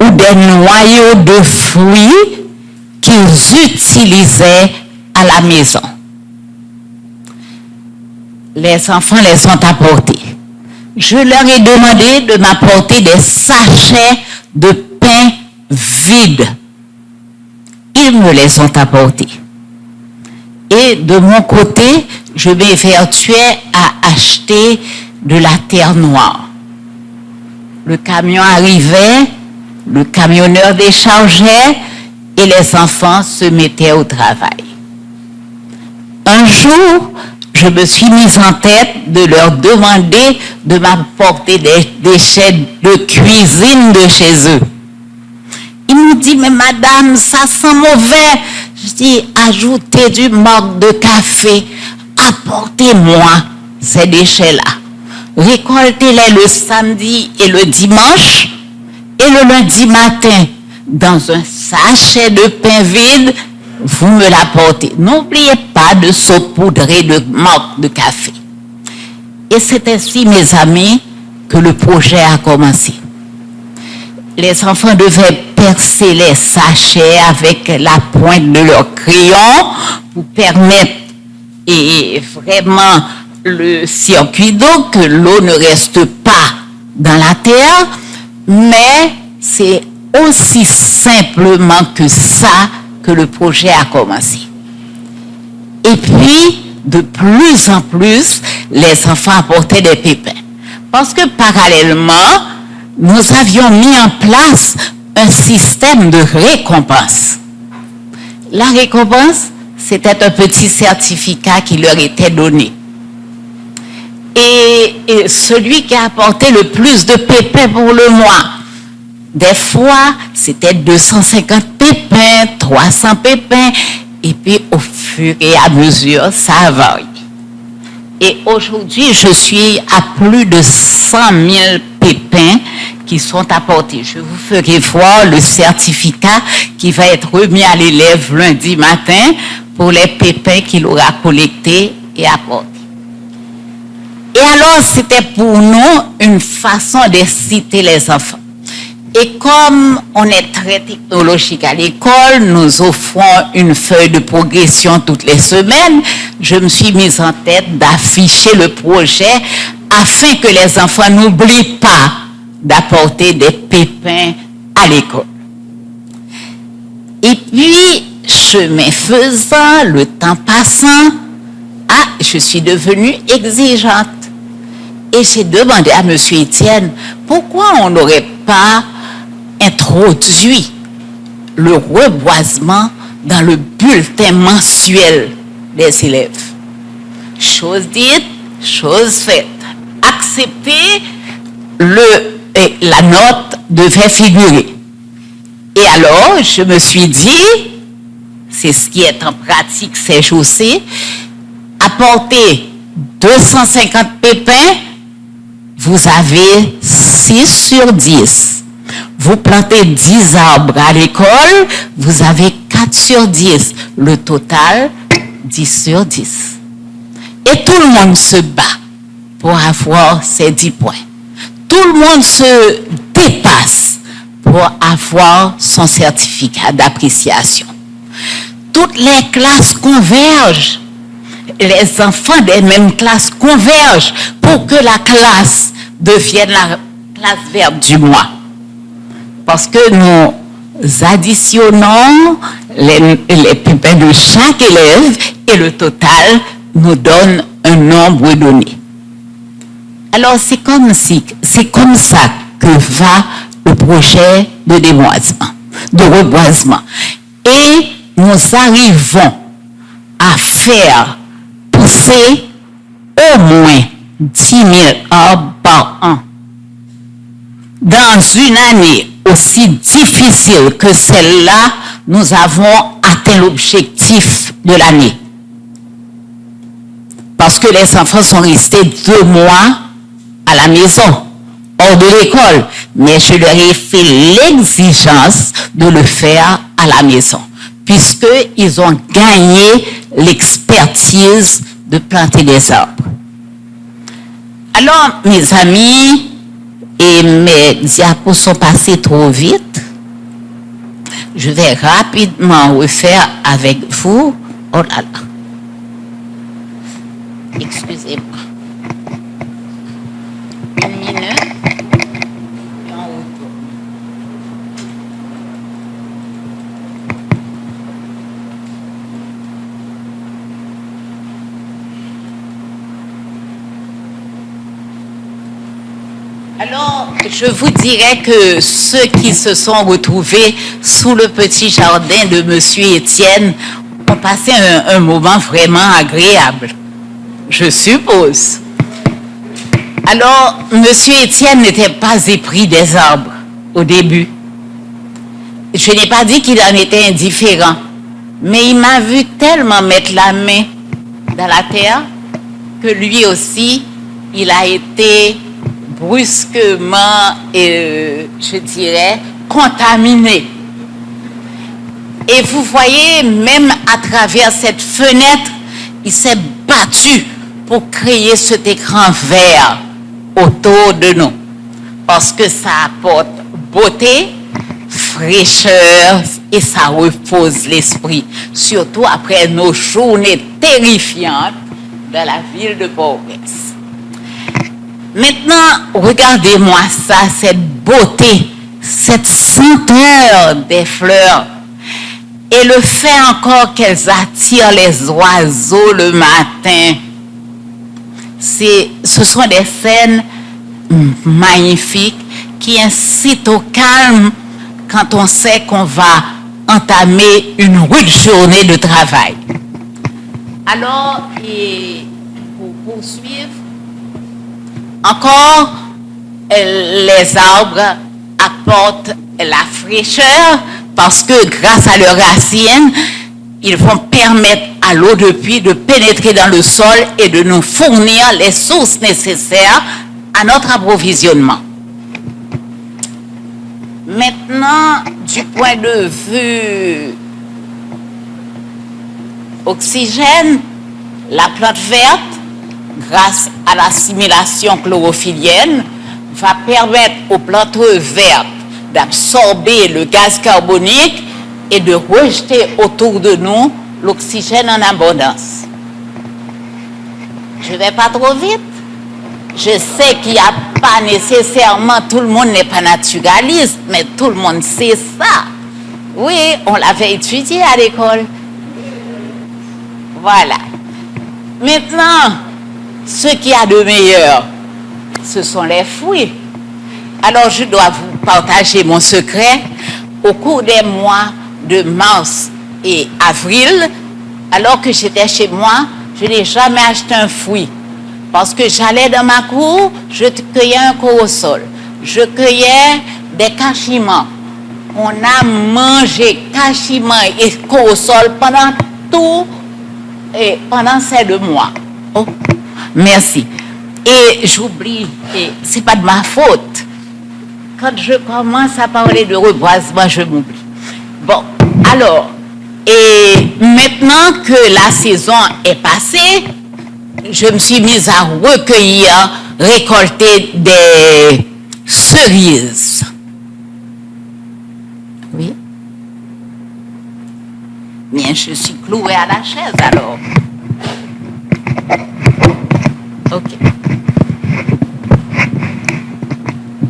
ou des noyaux de fruits qu'ils utilisaient à la maison. Les enfants les ont apportés. Je leur ai demandé de m'apporter des sachets de pain vides. Ils me les ont apportés. Et de mon côté, je m'évertuais à acheter de la terre noire. Le camion arrivait, le camionneur déchargeait et les enfants se mettaient au travail. Un jour, je me suis mise en tête de leur demander de m'apporter des déchets de cuisine de chez eux. Ils m'ont dit, mais madame, ça sent mauvais. Je dis, ajoutez du morgue de café, apportez-moi ces déchets-là. Récoltez-les le samedi et le dimanche, et le lundi matin, dans un sachet de pain vide, vous me l'apportez. N'oubliez pas de saupoudrer de morgue de café. Et c'est ainsi, mes amis, que le projet a commencé. Les enfants devaient percer les sachets avec la pointe de leur crayon pour permettre vraiment le circuit d'eau, que l'eau ne reste pas dans la terre, mais c'est aussi simplement que ça que le projet a commencé. Et puis, de plus en plus, les enfants apportaient des pépins. Parce que parallèlement, nous avions mis en place un système de récompense. La récompense, c'était un petit certificat qui leur était donné. Et celui qui a apporté le plus de pépins pour le mois, des fois, c'était 250 pépins, 300 pépins, et puis au fur et à mesure, ça a varié. Et aujourd'hui, je suis à plus de 100 000 pépins qui sont apportés. Je vous ferai voir le certificat qui va être remis à l'élève lundi matin pour les pépins qu'il aura collectés et apportés. Et alors, c'était pour nous une façon d'inciter les enfants. Et comme on est très technologique à l'école, nous offrons une feuille de progression toutes les semaines. Je me suis mise en tête d'afficher le projet afin que les enfants n'oublient pas d'apporter des pépins à l'école. Et puis, chemin faisant, le temps passant, je suis devenue exigeante. Et j'ai demandé à M. Étienne, pourquoi on n'aurait pas introduit le reboisement dans le bulletin mensuel des élèves. Chose dite, chose faite. Accepter, la note devait figurer. Et alors, je me suis dit, c'est ce qui est en pratique ces jours-ci, apporter 250 pépins, vous avez 6 sur 10. Vous plantez 10 arbres à l'école, vous avez 4 sur 10. Le total, 10 sur 10. Et tout le monde se bat pour avoir ces 10 points. Tout le monde se dépasse pour avoir son certificat d'appréciation. Toutes les classes convergent. Les enfants des mêmes classes convergent pour que la classe devienne la classe verte du mois. Parce que nous additionnons les pupilles de chaque élève et le total nous donne un nombre donné. Alors c'est comme ça que va le projet de déboisement, de reboisement. Et nous arrivons à faire pousser au moins 10 000 arbres par an. Dans une année aussi difficile que celle-là, nous avons atteint l'objectif de l'année. Parce que les enfants sont restés 2 mois à la maison, hors de l'école. Mais je leur ai fait l'exigence de le faire à la maison, puisqu'ils ont gagné l'expertise de planter des arbres. Alors, mes amis, et mes diapos sont passés trop vite. Je vais rapidement refaire avec vous. Oh là là. Excusez-moi. Une minute. Et on retourne. Alors, je vous dirais que ceux qui se sont retrouvés sous le petit jardin de Monsieur Étienne ont passé un moment vraiment agréable, je suppose. Alors, Monsieur Étienne n'était pas épris des arbres au début. Je n'ai pas dit qu'il en était indifférent, mais il m'a vu tellement mettre la main dans la terre que lui aussi, il a été brusquement, je dirais, contaminé. Et vous voyez, même à travers cette fenêtre, il s'est battu pour créer cet écran vert autour de nous. Parce que ça apporte beauté, fraîcheur et ça repose l'esprit. Surtout après nos journées terrifiantes dans la ville de Port-au-Prince. Maintenant, regardez-moi ça, cette beauté, cette senteur des fleurs et le fait encore qu'elles attirent les oiseaux le matin. Ce sont des scènes magnifiques qui incitent au calme quand on sait qu'on va entamer une rude journée de travail. Alors, et pour poursuivre, encore, les arbres apportent la fraîcheur parce que grâce à leurs racines, ils vont permettre à l'eau de pluie de pénétrer dans le sol et de nous fournir les sources nécessaires à notre approvisionnement. Maintenant, du point de vue oxygène, la plante verte, grâce à l'assimilation chlorophyllienne, va permettre aux plantes vertes d'absorber le gaz carbonique et de rejeter autour de nous l'oxygène en abondance. Je ne vais pas trop vite. Je sais qu'il n'y a pas nécessairement, tout le monde n'est pas naturaliste, mais tout le monde sait ça. Oui, on l'avait étudié à l'école. Voilà. Maintenant, ce qu'il y a de meilleur, ce sont les fruits. Alors, je dois vous partager mon secret. Au cours des mois de mars et avril, alors que j'étais chez moi, je n'ai jamais acheté un fruit. Parce que j'allais dans ma cour, je cueillais un corosol. Je cueillais des cachemans. On a mangé cachemans et corosol pendant ces 2 mois. Oh, merci. Et j'oublie, et c'est pas de ma faute. Quand je commence à parler de reboisement, je m'oublie. Bon, alors, et maintenant que la saison est passée, je me suis mise à recueillir, récolter des cerises. Oui. Bien, je suis clouée à la chaise alors. Ok.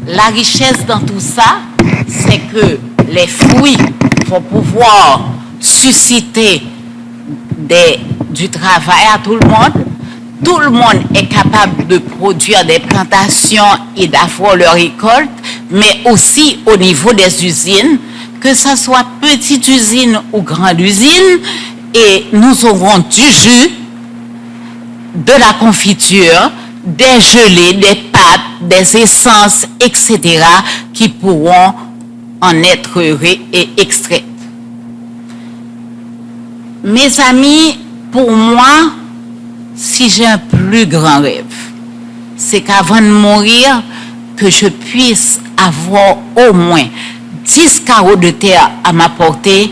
La richesse dans tout ça, c'est que les fruits vont pouvoir susciter du travail à tout le monde. Tout le monde est capable de produire des plantations et d'avoir leur récolte, mais aussi au niveau des usines, que ce soit petite usine ou grande usine, et nous aurons du jus, de la confiture, des gelées, des pâtes, des essences, etc., qui pourront en être extraites. Mes amis, pour moi, si j'ai un plus grand rêve, c'est qu'avant de mourir, que je puisse avoir au moins 10 carreaux de terre à ma portée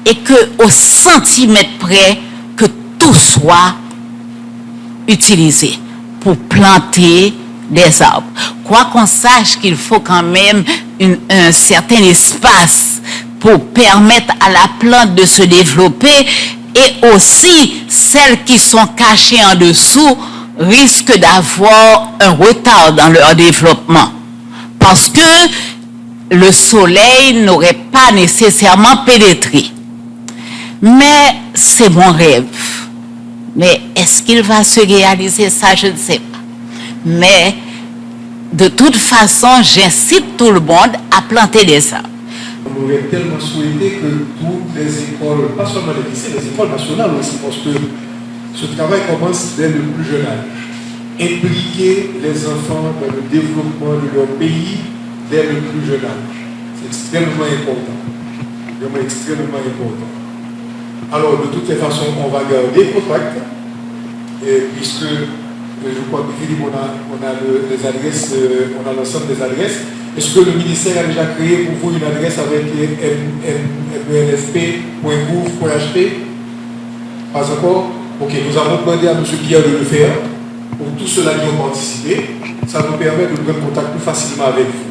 et que au centimètre près, que tout soit utilisé pour planter des arbres. Quoi qu'on sache qu'il faut quand même un certain espace pour permettre à la plante de se développer, et aussi celles qui sont cachées en dessous risquent d'avoir un retard dans leur développement parce que le soleil n'aurait pas nécessairement pénétré. Mais c'est mon rêve. Mais est-ce qu'il va se réaliser ça? Je ne sais pas. Mais de toute façon, j'incite tout le monde à planter des arbres. On aurait tellement souhaité que toutes les écoles, pas seulement les lycées, les écoles nationales aussi, parce que ce travail commence dès le plus jeune âge. Impliquer les enfants dans le développement de leur pays dès le plus jeune âge. C'est extrêmement important. Vraiment extrêmement important. Alors, de toutes les façons, on va garder contact, puisque je crois que Philippe, on a les adresses, on a l'ensemble des adresses. Est-ce que le ministère a déjà créé pour vous une adresse avec menfp.gouv.ht? Pas encore? Ok, nous avons demandé à M. Pierre de le faire pour tous ceux-là qui ont participé. Ça nous permet de prendre contact plus facilement avec vous.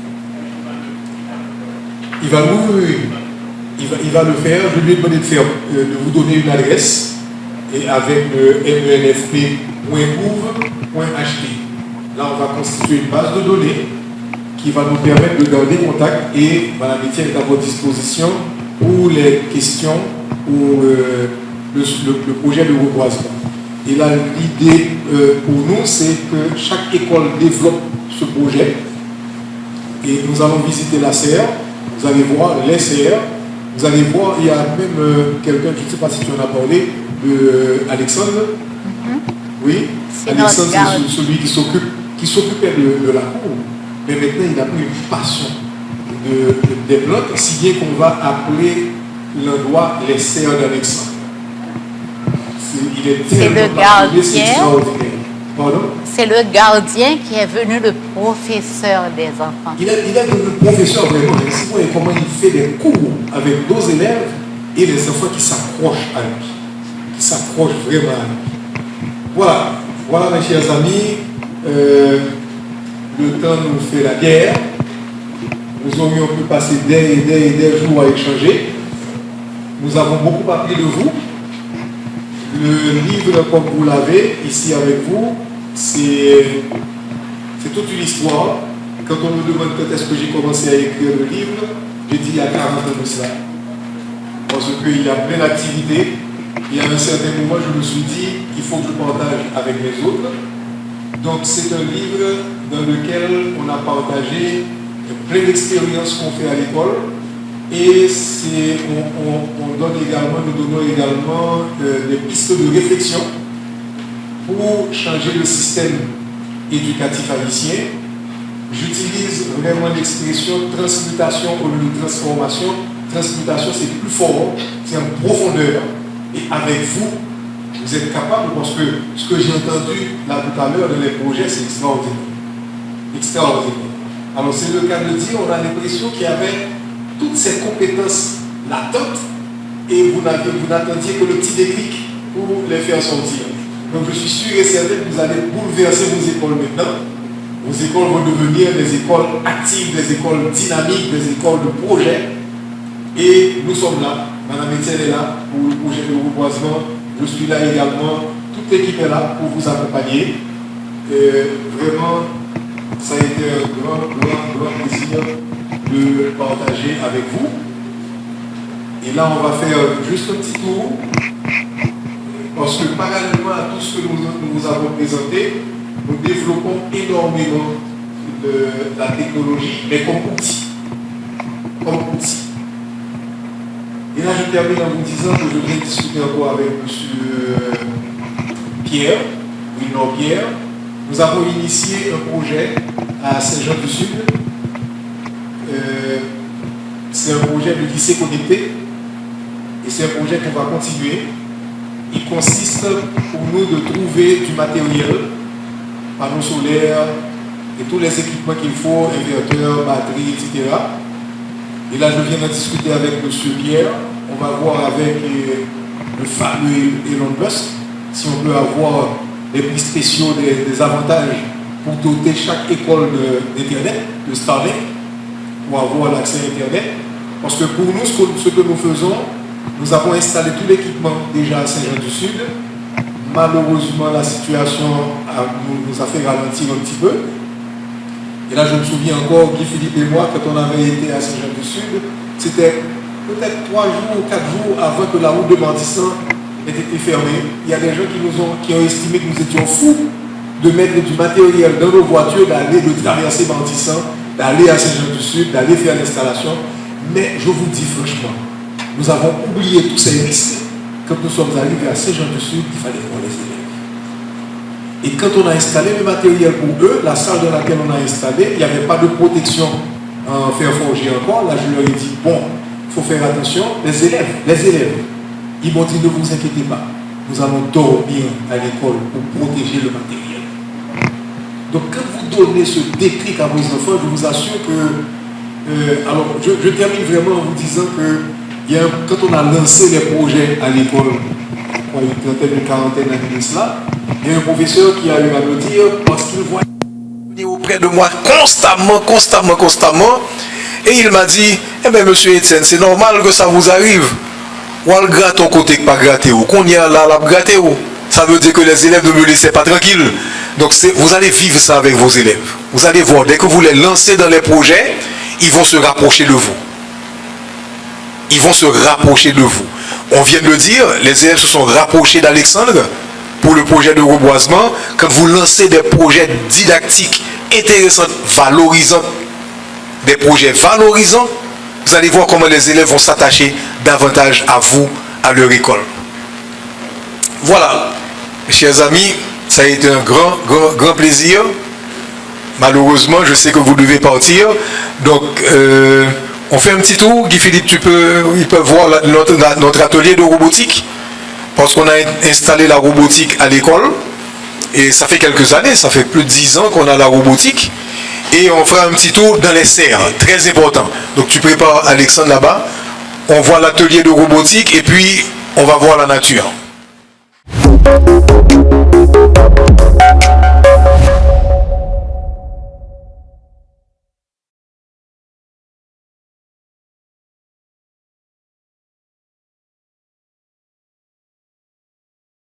Il va le faire. Je lui ai demandé de vous donner une adresse et avec le menfp.gouv.ht. Là, on va constituer une base de données qui va nous permettre de garder contact et Mme Etienne est à votre disposition pour les questions ou le projet de reboisement. Et là, l'idée pour nous, c'est que chaque école développe ce projet et nous allons visiter la serre, vous allez voir les serres, vous allez voir, il y a même quelqu'un, je ne sais pas si tu en as parlé, Alexandre. Oui, Alexandre, c'est celui qui s'occupait de la cour. Mais maintenant, il a pris une passion des plantes, si bien qu'on va appeler l'endroit les serres d'Alexandre. C'est le gardien. C'est le gardien qui est venu le professeur des enfants. Il est devenu professeur vraiment. Et comment il fait des cours avec nos élèves et les enfants qui s'accrochent à lui. Qui s'accrochent vraiment à lui. Voilà mes chers amis. Le temps nous fait la guerre. Nous aurions pu passer des jours à échanger. Nous avons beaucoup appris de vous. Le livre, comme vous l'avez ici avec vous, c'est toute une histoire. Quand on me demande quand est-ce que j'ai commencé à écrire le livre, j'ai dit il y a 40 ans de cela. Parce qu'il y a plein d'activités. Et à un certain moment, je me suis dit il faut que je partage avec les autres. Donc c'est un livre dans lequel on a partagé plein d'expériences qu'on fait à l'école et nous donnons également des pistes de réflexion pour changer le système éducatif haïtien. J'utilise vraiment l'expression transmutation au lieu de transformation. Transmutation, c'est plus fort, c'est en profondeur. Et avec vous, vous êtes capable, parce que ce que j'ai entendu là tout à l'heure dans les projets, c'est extraordinaire. Extraordinaire. Alors c'est le cas de dire, on a l'impression qu'il y avait toutes ces compétences latentes et vous n'attendiez que le petit déclic pour les faire sortir. Donc je suis sûr et certain que vous allez bouleverser vos écoles maintenant. Vos écoles vont devenir des écoles actives, des écoles dynamiques, des écoles de projet. Et nous sommes là. Madame Etienne est là pour le projet de reboisement. Je suis là également. Toute l'équipe est là pour vous accompagner. Vraiment, ça a été un grand plaisir de partager avec vous. Et là, on va faire juste un petit tour, parce que parallèlement à tout ce que nous vous avons présenté, nous développons énormément la technologie, mais comme outil. Et là, je termine en vous disant que je voudrais discuter encore avec M. Pierre, Pierre. Nous avons initié un projet à Saint-Jean-du-Sud. C'est un projet de lycée connecté et c'est un projet qu'on va continuer. Il consiste pour nous de trouver du matériel, panneaux solaires et tous les équipements qu'il faut, inverteurs, batteries, etc. Et là, je viens de discuter avec M. Pierre. On va voir avec le fameux Elon Musk si on peut avoir des prix spéciaux, des avantages pour doter chaque école d'Internet, de Starlink, pour avoir l'accès à Internet. Parce que pour nous, ce que nous faisons, nous avons installé tout l'équipement déjà à Saint-Jean-du-Sud. Malheureusement, la situation nous a fait ralentir un petit peu. Et là, je me souviens encore, Guy Philippe et moi, quand on avait été à Saint-Jean-du-Sud, c'était peut-être 3 jours ou 4 jours avant que la route de Bandissan ait été fermée. Il y a des gens qui ont estimé que nous étions fous de mettre du matériel dans nos voitures, de traverser Bandissan, d'aller à Saint-Jean-du-Sud, d'aller faire l'installation. Mais je vous dis franchement, nous avons oublié tous ces risques. Quand nous sommes arrivés à Saint-Jean-du-Sud, il fallait voir les élèves. Et quand on a installé le matériel pour eux, la salle dans laquelle on a installé, il n'y avait pas de protection en fer forgé encore. Là, je leur ai dit, bon, il faut faire attention. Les élèves, ils m'ont dit, ne vous inquiétez pas, nous allons dormir à l'école pour protéger le matériel. Donc, quand vous donnez ce déclic à vos enfants, je vous assure que... alors, je termine vraiment en vous disant que quand on a lancé les projets à l'école, une trentaine, une quarantaine d'années de cela, il y a un professeur qui a eu à me dire, parce qu'il voyait auprès de moi constamment, et il m'a dit, eh bien, monsieur Etienne, c'est normal que ça vous arrive. Ou al gratte au côté que pas gratter ou qu'on y a là, la gratter ou. Ça veut dire que les élèves ne me laissaient pas tranquille. Donc vous allez vivre ça avec vos élèves. Vous allez voir, dès que vous les lancez dans les projets, ils vont se rapprocher de vous. Ils vont se rapprocher de vous. On vient de le dire, les élèves se sont rapprochés d'Alexandre pour le projet de reboisement. Quand vous lancez des projets didactiques intéressants, valorisants, des projets valorisants, vous allez voir comment les élèves vont s'attacher davantage à vous, à leur école. Voilà, mes chers amis, ça a été un grand plaisir. Malheureusement, je sais que vous devez partir. Donc, on fait un petit tour. Guy Philippe, ils peuvent voir notre atelier de robotique. Parce qu'on a installé la robotique à l'école. Et ça fait quelques années, ça fait plus de 10 ans qu'on a la robotique. Et on fera un petit tour dans les serres, très important. Donc tu prépares Alexandre là-bas. On voit l'atelier de robotique et puis on va voir la nature.